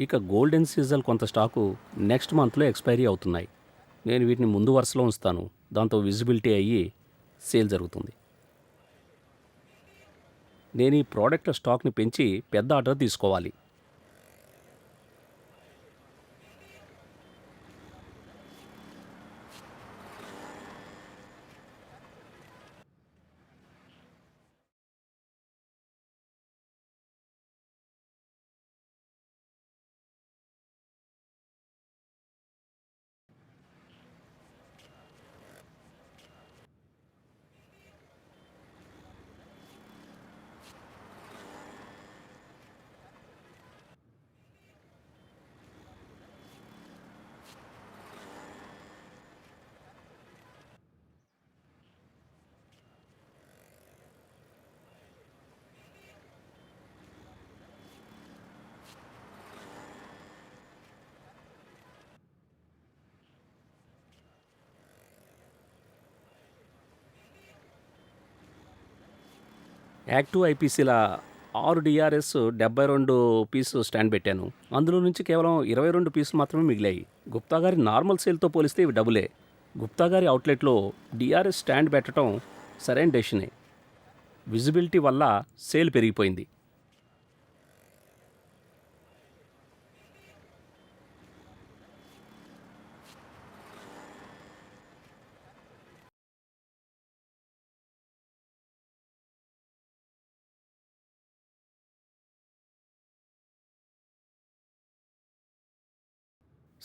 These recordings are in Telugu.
ఇక గోల్డెన్ సీజన్ కొంత స్టాకు నెక్స్ట్ మంత్లో ఎక్స్పైరీ అవుతున్నాయి. నేను వీటిని ముందు వరుసలో ఉంచుతాను. దాంతో విజిబిలిటీ అయ్యి సేల్ జరుగుతుంది. నేను ఈ ప్రోడక్ట్ స్టాక్ని పెంచి పెద్ద ఆర్డర్ తీసుకోవాలి. యాక్టివ్ ఐపీసీల 6 డిఆర్ఎస్ 72 పీసు స్టాండ్ పెట్టాను. అందులో నుంచి కేవలం 22 పీసులు మాత్రమే మిగిలాయి. గుప్తా గారి నార్మల్ సేల్తో పోలిస్తే ఇవి డబులే. గుప్తా గారి అవుట్లెట్లో డిఆర్ఎస్ స్టాండ్ పెట్టడం సరైన డెసిషనే. విజిబిలిటీ వల్ల సేల్ పెరిగిపోయింది.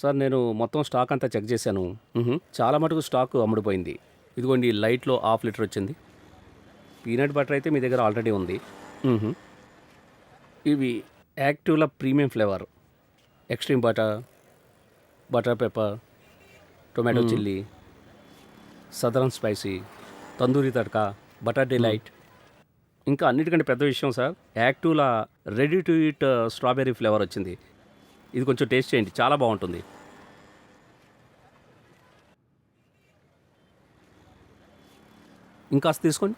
సార్ నేను మొత్తం స్టాక్ అంతా చెక్ చేశాను. చాలా మటుకు స్టాక్ అమ్ముడుపోయింది. ఇదిగోండి లైట్లో హాఫ్ లీటర్ వచ్చింది. పీనట్ బటర్ అయితే మీ దగ్గర ఆల్రెడీ ఉంది. మ్హూ. ఇవి యాక్టివ్ల premium flavour, extreme butter, butter pepper, tomato chilli, southern spicy, tandoori tadka, butter delight. ఇంకా అన్నిటికంటే పెద్ద విషయం సార్, యాక్టివ్ల ready to eat strawberry flavour వచ్చింది. ఇది కొంచెం టేస్ట్ చేయండి, చాలా బాగుంటుంది. ఇంకాస్త తీసుకోండి.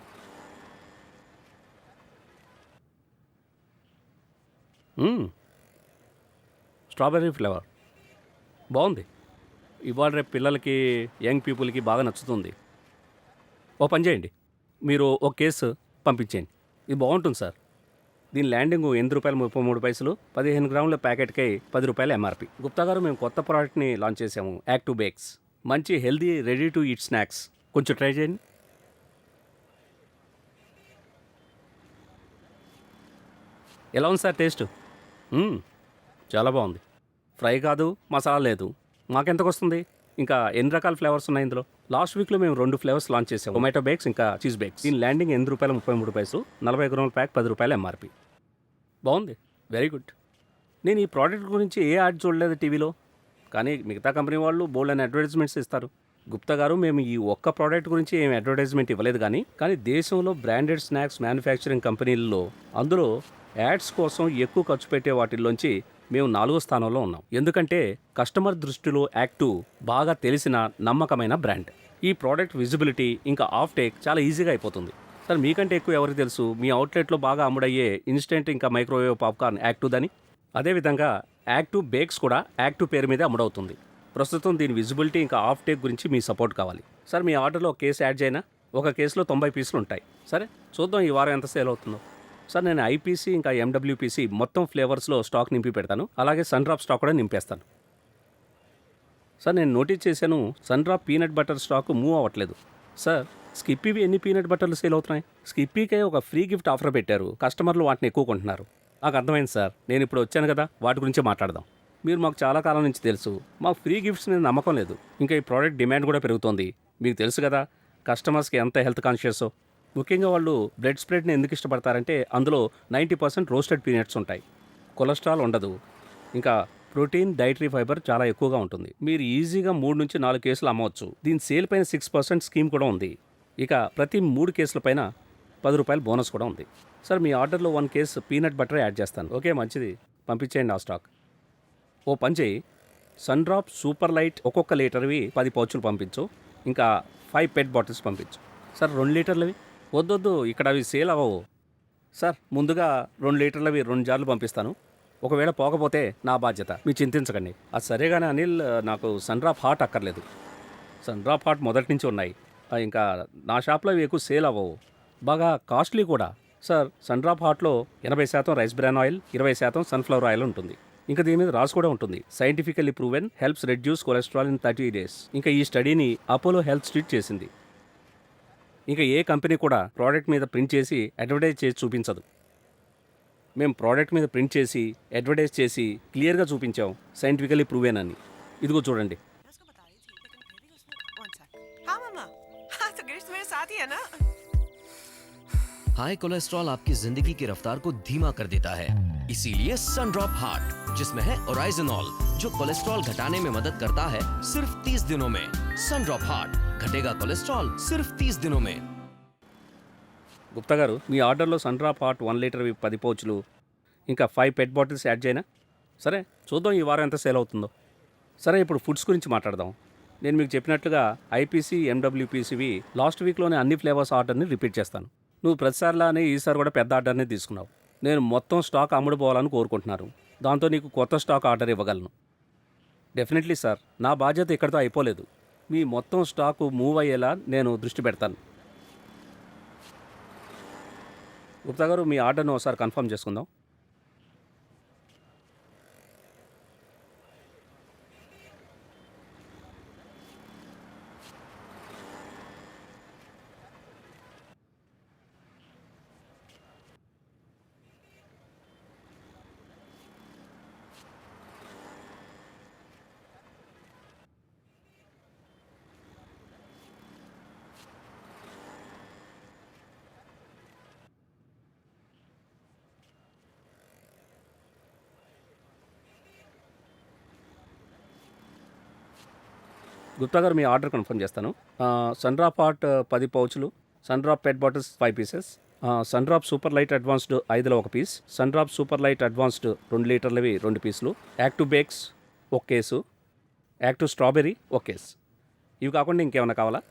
స్ట్రాబెర్రీ ఫ్లేవర్ బాగుంది. ఇవాళ రేపు పిల్లలకి, యంగ్ పీపుల్కి బాగా నచ్చుతుంది. ఓ పని చేయండి, మీరు ఒక కేసు పంపించేయండి. ఇది బాగుంటుంది సార్. దీని ల్యాండింగ్ ₹8.33, 15 గ్రాముల ప్యాకెట్కై ₹10 ఎంఆర్పి. గుప్తా గారు, మేము కొత్త ప్రోడక్ట్ని లాంచ్ చేసాము, యాక్టివ్ బేక్స్. మంచి healthy ready to eat snacks. కొంచెం ట్రై చేయండి. ఎలా ఉంది సార్ టేస్ట్? చాలా బాగుంది. ఫ్రై కాదు, మసాలా లేదు. మాకెంతకు వస్తుంది? ఇంకా ఎన్ని రకాల ఫ్లేవర్స్ ఉన్నాయి ఇందులో? లాస్ట్ వీక్లో మేము 2 ఫ్లేవర్స్ లాంచ్ చేసాము, టొమాటో బేక్స్, ఇంకా చీజ్ బేక్స్. దీని ల్యాండింగ్ ₹8.33, 40 గ్రాముల ప్యాక్ ₹10 ఎంఆర్పి. బాగుంది, వెరీ గుడ్. నేను ఈ ప్రోడక్ట్ గురించి ఏ యాడ్ చూడలేదు టీవీలో, కానీ మిగతా కంపెనీ వాళ్ళు బోల్డ్ అని అడ్వర్టైజ్మెంట్స్ ఇస్తారు. గుప్తా గారు, మేము ఈ ఒక్క ప్రోడక్ట్ గురించి ఏం అడ్వర్టైజ్మెంట్ ఇవ్వలేదు, కానీ దేశంలో బ్రాండెడ్ స్నాక్స్ మ్యానుఫ్యాక్చరింగ్ కంపెనీల్లో అందులో యాడ్స్ కోసం ఎక్కువ ఖర్చు పెట్టే వాటిల్లోంచి మేము 4వ స్థానంలో ఉన్నాం. ఎందుకంటే కస్టమర్ దృష్టిలో యాక్టివ్ బాగా తెలిసిన నమ్మకమైన బ్రాండ్. ఈ ప్రోడక్ట్ విజిబిలిటీ ఇంకా ఆఫ్ టేక్ చాలా ఈజీగా అయిపోతుంది. సార్, మీకంటే ఎక్కువ ఎవరికి తెలుసు మీ అవుట్లెట్లో బాగా అమ్ముడయ్యే ఇన్స్టెంట్ ఇంకా మైక్రోవేవ్ పాప్కార్న్ యాక్టివ్ దని? అదేవిధంగా యాక్టివ్ బేక్స్ కూడా యాక్టివ్ పేరు మీదే అమ్ముడవుతుంది. ప్రస్తుతం దీని విజిబిలిటీ ఇంకా ఆఫ్ టేక్ గురించి మీ సపోర్ట్ కావాలి. సార్, మీ ఆర్డర్లో ఒక కేసు యాడ్ చేయనా? ఒక కేసులో 90 పీసులు ఉంటాయి. సరే, చూద్దాం ఈ వారం ఎంత సేల్ అవుతుందో. సార్, నేను ఐపీసీ ఇంకా ఎండబ్ల్యూపీసీ మొత్తం ఫ్లేవర్స్లో స్టాక్ నింపి పెడతాను. అలాగే సన్ డ్రాప్ స్టాక్ కూడా నింపేస్తాను. సార్, నేను నోటీస్ చేశాను, Sundrop peanut butter stock move అవ్వట్లేదు. సార్, స్కిప్పీవి ఎన్ని పీనట్ బటర్లు సేల్ అవుతున్నాయి? స్కిప్పీకే ఒక ఫ్రీ గిఫ్ట్ ఆఫర్ పెట్టారు, కస్టమర్లు వాటిని ఎక్కువ కొంటున్నారు. నాకు అర్థమైంది సార్, నేను ఇప్పుడు వచ్చాను కదా, వాటి గురించి మాట్లాడదాం. మీరు మాకు చాలా కాలం నుంచి తెలుసు, మాకు ఫ్రీ గిఫ్ట్స్ మీద నమ్మకం లేదు. ఇంకా ఈ ప్రోడక్ట్ డిమాండ్ కూడా పెరుగుతోంది. మీకు తెలుసు కదా కస్టమర్స్కి ఎంత హెల్త్ కాన్షియస్. ముఖ్యంగా వాళ్ళు బ్రెడ్ స్ప్రెడ్ని ఎందుకు ఇష్టపడతారంటే అందులో 90% రోస్టెడ్ పీనట్స్ ఉంటాయి, కొలెస్ట్రాల్ ఉండదు, ఇంకా ప్రోటీన్, డైటరీ ఫైబర్ చాలా ఎక్కువగా ఉంటుంది. మీరు ఈజీగా 3 నుంచి 4 కేసులు అమ్మవచ్చు. దీని సేల్ పైన 6% స్కీమ్ కూడా ఉంది. ఇక ప్రతి 3 కేసుల పైన ₹10 బోనస్ కూడా ఉంది. సార్, మీ ఆర్డర్లో 1 కేసు పీనట్ బటర్ యాడ్ చేస్తాను. ఓకే, మంచిది, పంపించేయండి ఆ స్టాక్. ఓ పని చేయి, సన్ డ్రాప్ సూపర్ లైట్ ఒక్కొక్క లీటర్వి 10 పౌచులు పంపించు. ఇంకా 5 పెట్ బాటిల్స్ పంపించు. సార్, 2 లీటర్లవి వద్దొద్దు, ఇక్కడ అవి సేల్ అవ్వవు. సార్, ముందుగా 2 లీటర్లవి 2 జార్లు పంపిస్తాను. ఒకవేళ పోకపోతే నా బాధ్యత, మీరు చింతించకండి. అది సరే కానీ అనిల్, నాకు సన్ డ్రాప్ హాట్ అక్కర్లేదు. సన్ డ్రాప్ హాట్ మొదటి నుంచి ఉన్నాయి. ఇంకా నా షాప్లో ఇవి ఎక్కువ సేల్ అవ్వవు, బాగా కాస్ట్లీ కూడా. సార్, సన్ డ్రాప్ హాట్లో 80% rice bran oil, 20% sunflower oil ఉంటుంది. ఇంకా దీని మీద రాసి కూడా ఉంటుంది, scientifically proven, helps reduce cholesterol in 30 days. ఇంకా ఈ స్టడీని అపోలో హెల్త్ స్ట్రీట్ చేసింది. ఇంకా ఏ కంపెనీ కూడా ప్రోడక్ట్ మీద ప్రింట్ చేసి అడ్వర్టైజ్ చేసి చూపించదు. మేము ప్రోడక్ట్ మీద ప్రింట్ చేసి అడ్వర్టైజ్ చేసి క్లియర్గా చూపించాం, సైంటిఫికల్లీ ప్రూవెన్ అని. ఇదిగో చూడండి. मैं उसको बता रही थी लेकिन फिर भी उसने वन सेक। हाँ मम्मा, हाँ तो गिर्स मेरे साथ ही है ना। हाई कोलेस्ट्रॉल आपकी जिंदगी की रफ्तार को धीमा कर देता है, इसीलिए सनड्रॉप हार्ट, जिसमें है ओराइजनॉल, जो कोलेस्ट्रॉल घटाने में मदद करता है सिर्फ 30 दिनों में। सनड्रॉप हार्ट घटेगा कोलेस्ट्रॉल सिर्फ 30 दिनों में। గుప్తా గారు, మీ ఆర్డర్లో సన్ డ్రాప్ హాట్ 1 లీటర్ 10 పౌచ్లు, ఇంకా 5 పెట్ బాటిల్స్ యాడ్ చేయనా? సరే, చూద్దాం ఈ వారం ఎంత సేల్ అవుతుందో. సరే, ఇప్పుడు ఫుడ్స్ గురించి మాట్లాడదాం. నేను మీకు చెప్పినట్లుగా ఐపీసీ, ఎండబ్ల్యూపీసీవి లాస్ట్ వీక్లోనే అన్ని ఫ్లేవర్స్ ఆర్డర్ని రిపీట్ చేస్తాను. నువ్వు ప్రతిసారిలానే ఈసారి కూడా పెద్ద ఆర్డర్నే తీసుకున్నావు. నేను మొత్తం స్టాక్ అమ్ముడుపోవాలని కోరుకుంటున్నాను. దాంతో నీకు కొత్త స్టాక్ ఆర్డర్ ఇవ్వగలను. డెఫినెట్లీ సార్, నా బాధ్యత ఇక్కడితో అయిపోలేదు. మీ మొత్తం స్టాకు మూవ్ అయ్యేలా నేను దృష్టి పెడతాను. గుప్తా గారు, మీ ఆర్డర్ను ఒకసారి కన్ఫర్మ్ చేసుకుందాం. గుప్తా గారు, మీ ఆర్డర్ కన్ఫర్మ్ చేస్తాను. సన్ డ్రాప్ హాట్ 10 పౌచులు, Sundrop PET bottles 5 pieces, Sundrop super light advanced 5లో 1 piece, Sundrop super light advanced 2 లీటర్లవి 2 పీసులు, active bakes 1 case, active strawberry 1 case. ఇవి కాకుండా ఇంకేమైనా కావాలా?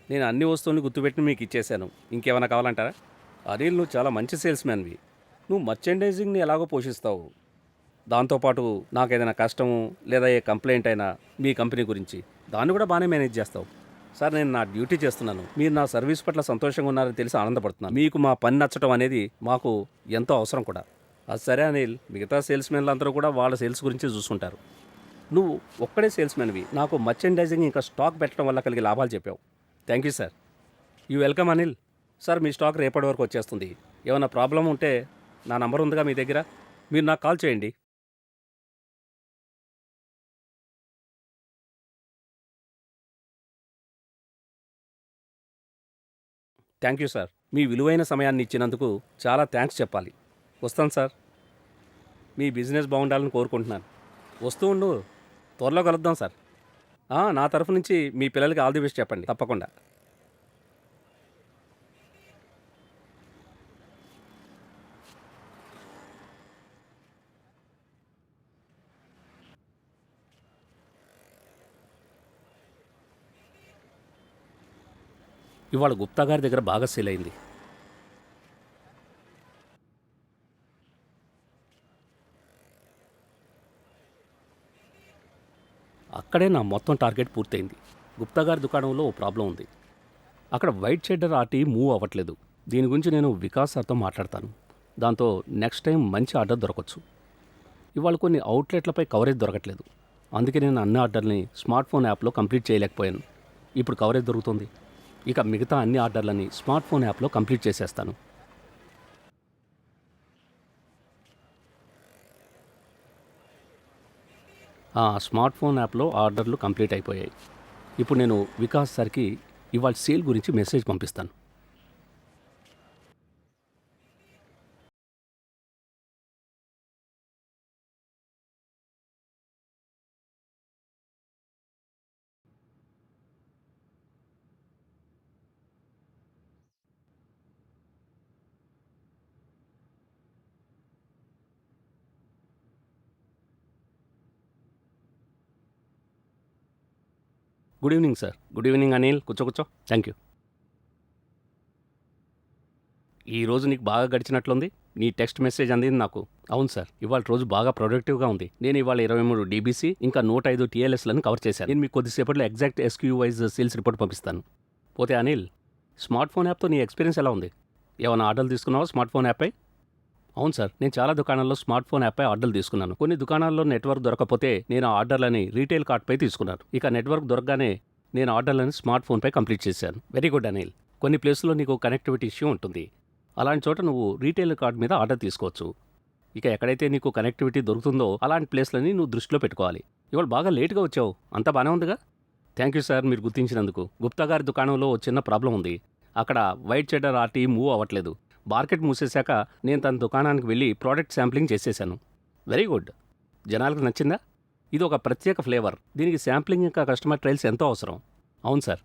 నేను అన్ని వస్తువులను గుర్తుపెట్టి మీకు ఇచ్చేశాను. ఇంకేమైనా కావాలంటారా? అనిల్, నువ్వు చాలా మంచి సేల్స్ మ్యాన్వి. నువ్వు మర్చెండైజింగ్ని ఎలాగో పోషిస్తావు. దాంతోపాటు నాకు ఏదైనా కష్టము లేదా ఏ కంప్లైంట్ అయినా మీ కంపెనీ గురించి, దాన్ని కూడా బాగానే మేనేజ్ చేస్తావు. సార్, నేను నా డ్యూటీ చేస్తున్నాను. మీరు నా సర్వీస్ పట్ల సంతోషంగా ఉన్నారని తెలిసి ఆనందపడుతున్నాను. మీకు మా పని నచ్చటం అనేది మాకు ఎంతో అవసరం కూడా. అది సరే అనిల్, మిగతా సేల్స్ మెన్లు అందరూ కూడా వాళ్ళ సేల్స్ గురించి చూసుకుంటారు. నువ్వు ఒక్కడే సేల్స్ మెన్వి. నాకు మర్చెండైజింగ్ ఇంకా స్టాక్ పెట్టడం వల్ల కలిగే లాభాలు చెప్పావు. Thank you sir. You welcome Anil. Sir, me stock రేపటి వరకు వచ్చేస్తుంది. ఏమైనా ప్రాబ్లం ఉంటే నా నంబర్ ఉందిగా మీ దగ్గర, మీరు నాకు కాల్ చేయండి. Thank you sir. మీ విలువైన సమయాన్ని ఇచ్చినందుకు చాలా థ్యాంక్స్ చెప్పాలి. వస్తాను సార్. మీ బిజినెస్ బాగుండాలని కోరుకుంటున్నాను. వస్తూ ఉండు, త్వరలో కలుద్దాం సార్. నా తరఫు నుంచి మీ పిల్లలకి ఆల్ ది బెస్ట్ చెప్పండి తప్పకుండా. ఇవాళ గుప్తా గారి దగ్గర బాగా సేల్ అయింది. అక్కడే నా మొత్తం టార్గెట్ పూర్తయింది. గుప్తా గారి దుకాణంలో ఓ ప్రాబ్లం ఉంది. అక్కడ వైట్ షెడ్డర్ ఆర్టీ మూవ్ అవ్వట్లేదు. దీని గురించి నేను వికాస్ సార్తో మాట్లాడతాను. దాంతో నెక్స్ట్ టైం మంచి ఆర్డర్ దొరకచ్చు. ఇవాళ కొన్ని అవుట్లెట్లపై కవరేజ్ దొరకట్లేదు. అందుకే నేను అన్ని ఆర్డర్ని స్మార్ట్ ఫోన్ యాప్లో కంప్లీట్ చేయలేకపోయాను. ఇప్పుడు కవరేజ్ దొరుకుతుంది. ఇక మిగతా అన్ని ఆర్డర్లని స్మార్ట్ ఫోన్ యాప్లో కంప్లీట్ చేసేస్తాను. స్మార్ట్ ఫోన్ యాప్లో ఆర్డర్లు కంప్లీట్ అయిపోయాయి. ఇప్పుడు నేను వికాస్ సార్కి ఇవాళ సేల్ గురించి మెసేజ్ పంపిస్తాను. Good evening sir. Good evening Anil. కూర్చో. Thank you. ఈ రోజు నీకు బాగా గడిచినట్లుంది. నీ టెక్స్ట్ మెసేజ్ అందింది నాకు. అవును సార్, ఇవాళ రోజు బాగా ప్రొడక్టివ్గా ఉంది. నేను ఇవాళ 23 డీబీసీ ఇంకా 105 టీఎల్ఎస్లను కవర్ చేశాను. నేను మీకు కొద్దిసేపట్లో exact SQ wise sales report పంపిస్తాను. పోతే అనిల్, స్మార్ట్ ఫోన్ యాప్తో నీ ఎక్స్పీరియన్స్ ఎలా ఉంది? ఏమైనా ఆర్డర్లు తీసుకున్నావా స్మార్ట్ ఫోన్ యాప్పై? అవును సార్, నేను చాలా దుకాణాల్లో స్మార్ట్ ఫోన్ యాప్పై ఆర్డర్లు తీసుకున్నాను. కొన్ని దుకాణాల్లో నెట్వర్క్ దొరకకపోతే నేను ఆ ఆర్డర్లని రీటైల్ కార్డ్పై తీసుకున్నాను. ఇక నెట్వర్క్ దొరకగానే నేను ఆర్డర్లని స్మార్ట్ ఫోన్పై కంప్లీట్ చేశాను. Very good Anil. కొన్ని ప్లేసుల్లో నీకు కనెక్టివిటీ ఇష్యూ ఉంటుంది. అలాంటి చోట నువ్వు రీటైల్ కార్డ్ మీద ఆర్డర్ తీసుకోవచ్చు. ఇక ఎక్కడైతే నీకు కనెక్టివిటీ దొరుకుతుందో అలాంటి ప్లేస్లని నువ్వు దృష్టిలో పెట్టుకోవాలి. ఇవాళ బాగా లేట్గా వచ్చావు. అంతా బాగానే ఉందిగా? థ్యాంక్ యూ సార్ మీరు గుర్తించినందుకు. గుప్తా గారి దుకాణంలో ఓ చిన్న ప్రాబ్లం ఉంది. అక్కడ వైట్ చెడర్ ఆర్టీ మూవ్ అవ్వట్లేదు. మార్కెట్ మూసేశాక నేను తన దుకాణానికి వెళ్ళి ప్రోడక్ట్ శాంప్లింగ్ చేసేశాను. Very good. జనాలకు నచ్చిందా? ఇది ఒక ప్రత్యేక ఫ్లేవర్. దీనికి శాంప్లింగ్ ఇంకా కస్టమర్ ట్రయల్స్ ఎంతో అవసరం. అవును సార్,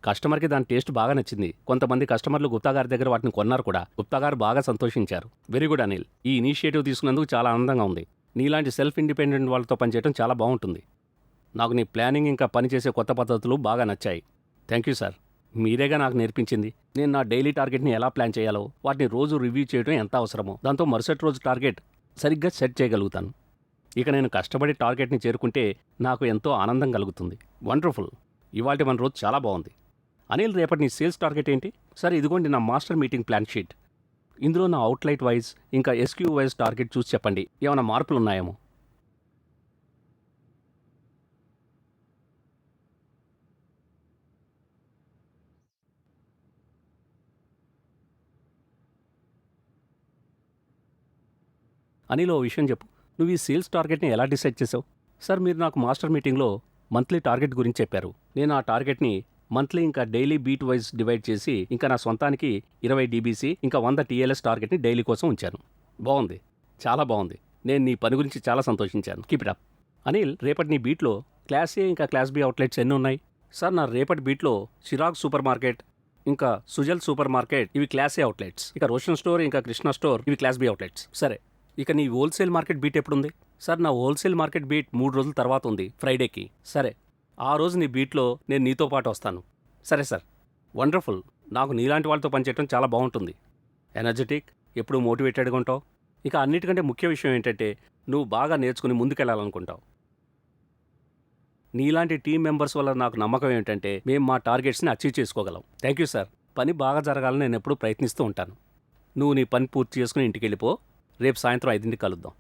కస్టమర్కి దాని టేస్ట్ బాగా నచ్చింది. కొంతమంది కస్టమర్లు గుప్తా గారి దగ్గర వాటిని కొన్నారు కూడా. గుప్తా గారు బాగా సంతోషించారు. Very good Anil. ఈ ఇనిషియేటివ్ తీసుకున్నందుకు చాలా ఆనందంగా ఉంది. నీలాంటి సెల్ఫ్ ఇండిపెండెంట్ వాళ్ళతో పనిచేయడం చాలా బాగుంటుంది. నాకు నీ ప్లానింగ్ ఇంకా పనిచేసే కొత్త పద్ధతులు బాగా నచ్చాయి. Thank you sir. మీరేగా నాకు నేర్పించింది. నేను నా డైలీ టార్గెట్ని ఎలా ప్లాన్ చేయాలో, వాటిని రోజు రివ్యూ చేయడం ఎంత అవసరమో, దాంతో మరుసటి రోజు టార్గెట్ సరిగ్గా సెట్ చేయగలుగుతాను. ఇక నేను కష్టపడి టార్గెట్ని చేరుకుంటే నాకు ఎంతో ఆనందం కలుగుతుంది. వండర్ఫుల్. ఇవాళ మన రోజు చాలా బాగుంది. అనిల్, రేపటి నీ సేల్స్ టార్గెట్ ఏంటి? సరే, ఇదిగోండి నా మాస్టర్ మీటింగ్ ప్లాన్ షీట్. ఇందులో నా అవుట్లైట్ వైజ్ ఇంకా ఎస్క్యూ వైజ్ టార్గెట్ చూసి చెప్పండి. ఏమైనా మార్పులు ఉన్నాయేమో. అనిల్, ఓ విషయం చెప్పు. నువ్వు ఈ సేల్స్ టార్గెట్ని ఎలా డిసైడ్ చేసావు? సార్, మీరు నాకు మాస్టర్ మీటింగ్లో మంత్లీ టార్గెట్ గురించి చెప్పారు. నేను ఆ టార్గెట్ని మంత్లీ ఇంకా డైలీ బీట్ వైజ్ డివైడ్ చేసి ఇంకా నా సొంతానికి 20 డీబీసీ ఇంకా 100 టీఎల్ఎస్ టార్గెట్ని డైలీ కోసం ఉంచాను. బాగుంది, చాలా బాగుంది. నేను నీ పని గురించి చాలా సంతోషించాను. Keep it up. అనిల్, రేపటి నీ బీట్లో క్లాస్ ఏ ఇంకా క్లాస్ బి అవుట్లెట్స్ ఎన్ని ఉన్నాయి? సార్, నా రేపటి బీట్లో చిరాగ్ సూపర్ మార్కెట్ ఇంకా సుజల్ సూపర్ మార్కెట్ ఇవి క్లాస్ ఏ అవుట్లెట్స్. ఇక రోషన్ స్టోర్ ఇంకా కృష్ణ స్టోర్ ఇవి క్లాస్ బి అవుట్లెట్స్. సరే, ఇక నీ హోల్సేల్ మార్కెట్ బీట్ ఎప్పుడుంది? సార్, నా హోల్సేల్ మార్కెట్ బీట్ 3 రోజుల తర్వాత ఉంది, ఫ్రైడేకి. సరే, ఆ రోజు నీ బీట్లో నేను నీతో పాటు వస్తాను. సరే సార్. వండర్ఫుల్. నాకు నీలాంటి వాళ్ళతో పనిచేయడం చాలా బాగుంటుంది. ఎనర్జెటిక్, ఎప్పుడూ మోటివేటెడ్గా ఉంటావు. ఇక అన్నిటికంటే ముఖ్య విషయం ఏంటంటే నువ్వు బాగా నేర్చుకుని ముందుకెళ్ళాలనుకుంటావు. నీలాంటి టీం మెంబర్స్ వల్ల నాకు నమ్మకం ఏంటంటే మేము మా టార్గెట్స్ని అచీవ్ చేసుకోగలం. Thank you sir. పని బాగా జరగాలని నేను ఎప్పుడూ ప్రయత్నిస్తూ ఉంటాను. నువ్వు నీ పని పూర్తి చేసుకుని ఇంటికి వెళ్ళిపో. రేపు సాయంత్రం 5ంటికి కలుద్దాం.